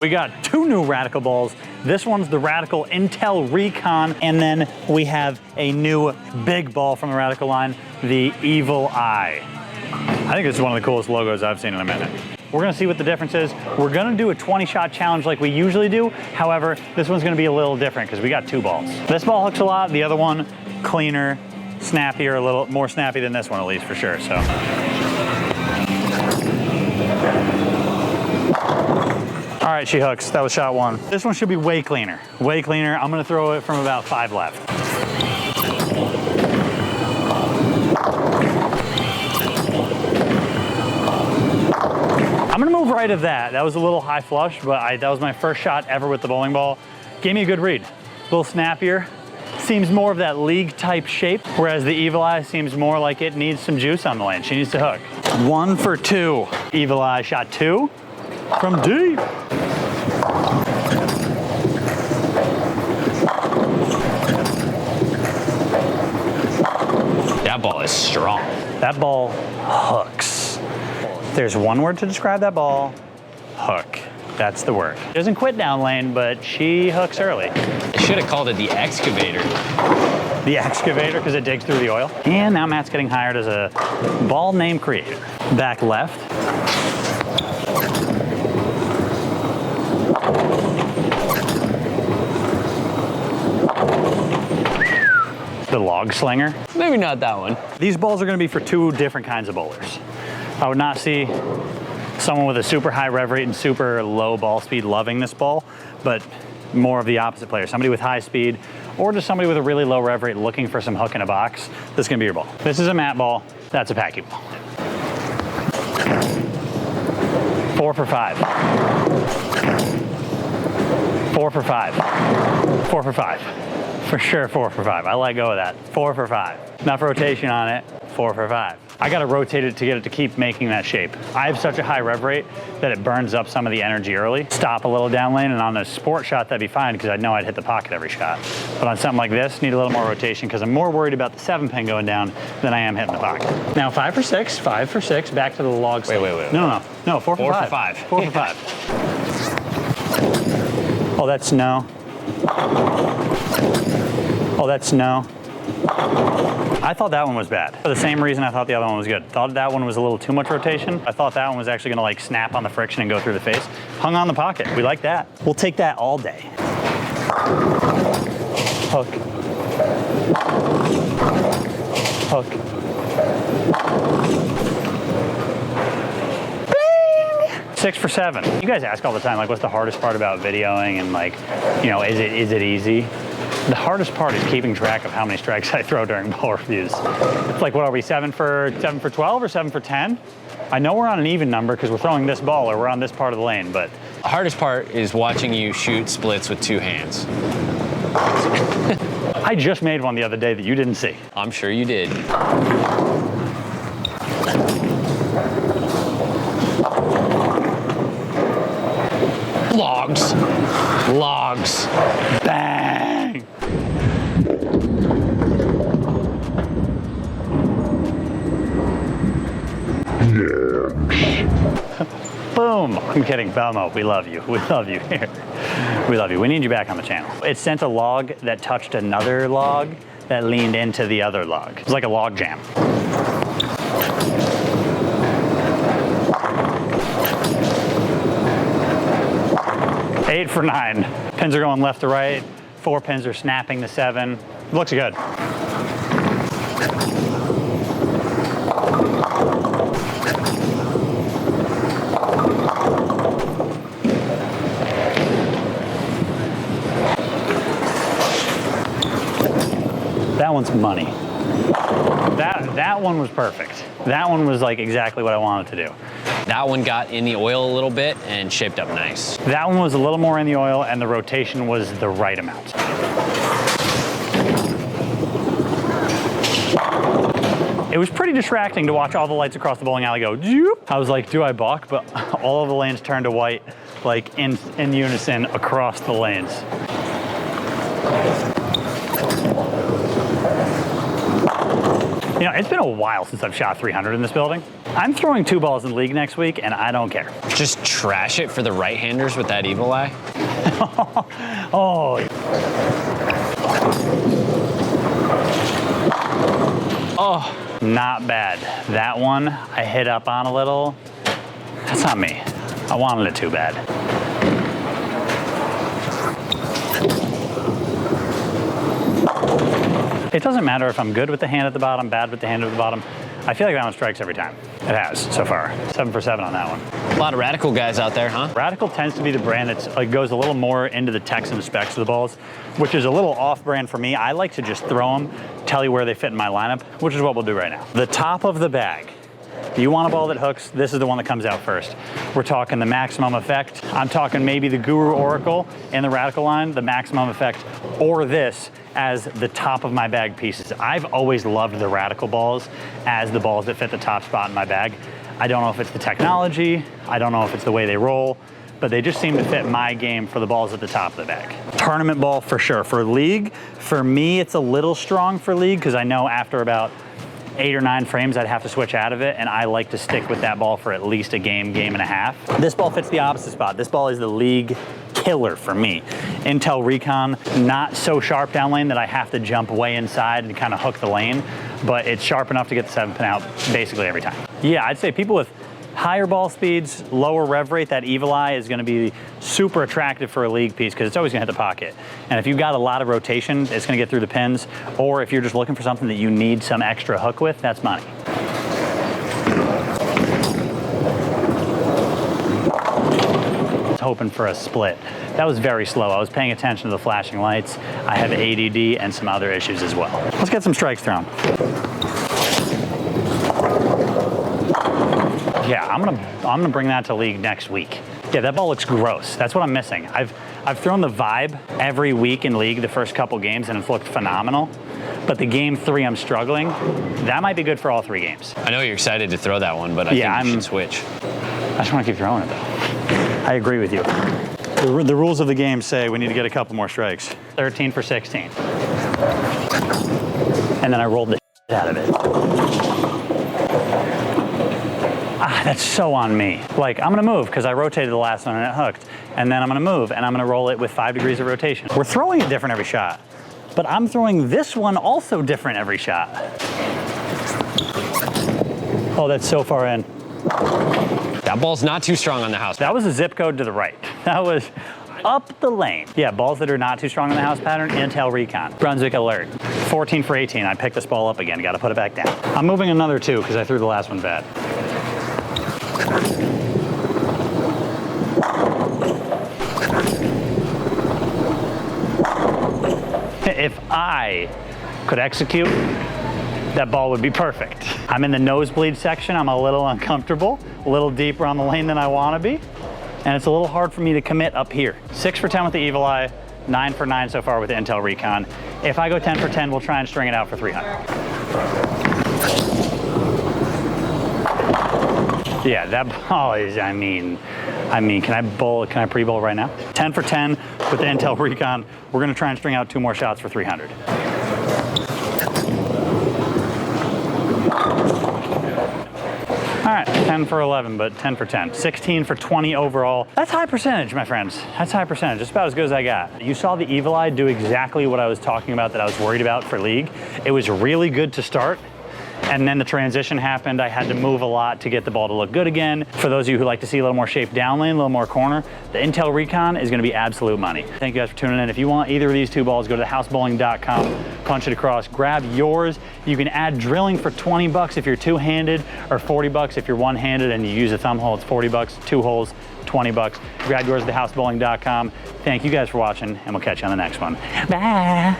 We got two new Radical balls. This one's the Radical Intel Recon, and then we have a new big ball from the Radical line, the Evil Eye. I think this is one of the coolest logos I've seen in a minute. We're gonna see what the difference is. We're gonna do a 20-shot challenge like we usually do. However, this one's gonna be a little different because we got two balls. This ball hooks a lot, the other one cleaner, snappier, a little more snappy than this one at least for sure, so. All right, she hooks. That was shot one. This one should be way cleaner. Way cleaner. I'm gonna throw it from about 5 left. I'm gonna move right of that. That was a little high flush, but that was my first shot ever with the bowling ball. Gave me a good read. A little snappier. Seems more of that league type shape, whereas the Evil Eye seems more like it needs some juice on the lane. She needs to hook. 1 for 2. Evil Eye shot 2 from deep. That ball is strong. That ball hooks. There's one word to describe that ball, hook. That's the word. She doesn't quit down lane, but she hooks early. I should have called it the excavator. The excavator, because it digs through the oil. And now Matt's getting hired as a ball name creator. Back left. The log slinger. Maybe not that one. These balls are gonna be for two different kinds of bowlers. I would not see someone with a super high rev rate and super low ball speed loving this ball, but more of the opposite player. Somebody with high speed or just somebody with a really low rev rate looking for some hook in a box. This is gonna be your ball. This is a Matt ball, that's a Packy ball. 4 for 5. 4 for 5. 4 for 5. For sure 4 for 5. I let go of that. 4 for 5. Enough rotation on it, 4 for 5. I gotta rotate it to get it to keep making that shape. I have such a high rev rate that it burns up some of the energy early. Stop a little down lane, and on a sport shot, that'd be fine because I know I'd hit the pocket every shot. But on something like this, need a little more rotation because I'm more worried about the 7-pin going down than I am hitting the pocket. Now 5 for 6, 5 for 6, back to the log. Wait. No, 4 for 5. 4 for 5. Oh, that's no. Oh, that's no. I thought that one was bad. For the same reason I thought the other one was good. Thought that one was a little too much rotation. I thought that one was actually gonna like snap on the friction and go through the face. Hung on the pocket, we like that. We'll take that all day. Hook. Hook. Bing! 6 for 7. You guys ask all the time, like what's the hardest part about videoing and like, you know, is it easy? The hardest part is keeping track of how many strikes I throw during ball reviews. It's like, what are we, 7 for 12 or 7 for 10? I know we're on an even number because we're throwing this ball or we're on this part of the lane, but. The hardest part is watching you shoot splits with 2 hands. I just made one the other day that you didn't see. I'm sure you did. Logs. Logs. Bang! Boom! I'm kidding, Belmo. We love you. We love you here. We love you. We need you back on the channel. It sent a log that touched another log that leaned into the other log. It was like a log jam. Eight for 9. Pins are going left to right. 4 pins are snapping the 7. Looks good. That one's money. That one was perfect. That one was like exactly what I wanted to do. That one got in the oil a little bit and shaped up nice. That one was a little more in the oil and the rotation was the right amount. It was pretty distracting to watch all the lights across the bowling alley go, zoop. I was like, do I balk? But all of the lanes turned to white, like in unison across the lanes. You know, it's been a while since I've shot 300 in this building. I'm throwing 2 balls in the league next week, and I don't care. Just trash it for the right-handers with that evil eye. Oh. Oh, not bad. That one I hit up on a little. That's not me. I wanted it too bad. It doesn't matter if I'm good with the hand at the bottom, bad with the hand at the bottom. I feel like that one strikes every time. It has so far. 7 for 7 on that one. A lot of Radical guys out there, huh? Radical tends to be the brand that goes a little more into the text and the specs of the balls, which is a little off-brand for me. I like to just throw them, tell you where they fit in my lineup, which is what we'll do right now. The top of the bag. Do you want a ball that hooks? This is the one that comes out first. We're talking the Maximum Effect. I'm talking maybe the Guru Oracle in the Radical line, the Maximum Effect, or this as the top of my bag pieces. I've always loved the Radical balls as the balls that fit the top spot in my bag. I don't know if it's the technology, I don't know if it's the way they roll, but they just seem to fit my game for the balls at the top of the bag. Tournament ball for sure. For league, for me, it's a little strong for league because I know after about 8 or 9 frames, I'd have to switch out of it, and I like to stick with that ball for at least a game, game and a half. This ball fits the opposite spot. This ball is the league killer for me. Intel Recon, not so sharp down lane that I have to jump way inside and kind of hook the lane, but it's sharp enough to get the 7-pin out basically every time. Yeah, I'd say people with higher ball speeds, lower rev rate, that evil eye is gonna be super attractive for a league piece because it's always gonna hit the pocket. And if you've got a lot of rotation, it's gonna get through the pins, or if you're just looking for something that you need some extra hook with, that's money. I was hoping for a split. That was very slow. I was paying attention to the flashing lights. I have ADD and some other issues as well. Let's get some strikes thrown. Yeah, I'm gonna bring that to league next week. Yeah, that ball looks gross. That's what I'm missing. I've thrown the Vibe every week in league the first couple games and it's looked phenomenal. But the game 3 I'm struggling. That might be good for all 3 games. I know you're excited to throw that one, but I think you should switch. I just want to keep throwing it though. I agree with you. The rules of the game say we need to get a couple more strikes. 13 for 16. And then I rolled the shit out of it. Ah, that's so on me. Like, I'm gonna move because I rotated the last one and it hooked. And then I'm gonna move and I'm gonna roll it with 5 degrees of rotation. We're throwing it different every shot, but I'm throwing this one also different every shot. Oh, that's so far in. That ball's not too strong on the house. That was a zip code to the right. That was up the lane. Yeah, balls that are not too strong in the house pattern, Intel Recon. Brunswick Alert. 14 for 18. I picked this ball up again. Got to put it back down. I'm moving another 2 because I threw the last one bad. If I could execute, that ball would be perfect. I'm in the nosebleed section. I'm a little uncomfortable, a little deeper on the lane than I want to be, and it's a little hard for me to commit up here. 6 for 10 with the evil eye, 9 for 9 so far with the Intel Recon. If I go 10 for 10, we'll try and string it out for 300. Yeah, that ball is, I mean, can I pre-bowl right now? 10 for 10 with the Intel Recon. We're gonna try and string out 2 more shots for 300. All right, 10 for 11, but 10 for 10. 16 for 20 overall. That's high percentage, my friends. That's high percentage, just about as good as I got. You saw the evil eye do exactly what I was talking about that I was worried about for league. It was really good to start. And then the transition happened. I had to move a lot to get the ball to look good again. For those of you who like to see a little more shape down lane, a little more corner, the Intel Recon is gonna be absolute money. Thank you guys for tuning in. If you want either of these 2 balls, go to thehousebowling.com, punch it across, grab yours. You can add drilling for 20 bucks if you're 2-handed, or 40 bucks if you're 1-handed and you use a thumb hole, it's 40 bucks, 2 holes, 20 bucks. Grab yours at thehousebowling.com. Thank you guys for watching, and we'll catch you on the next one. Bye.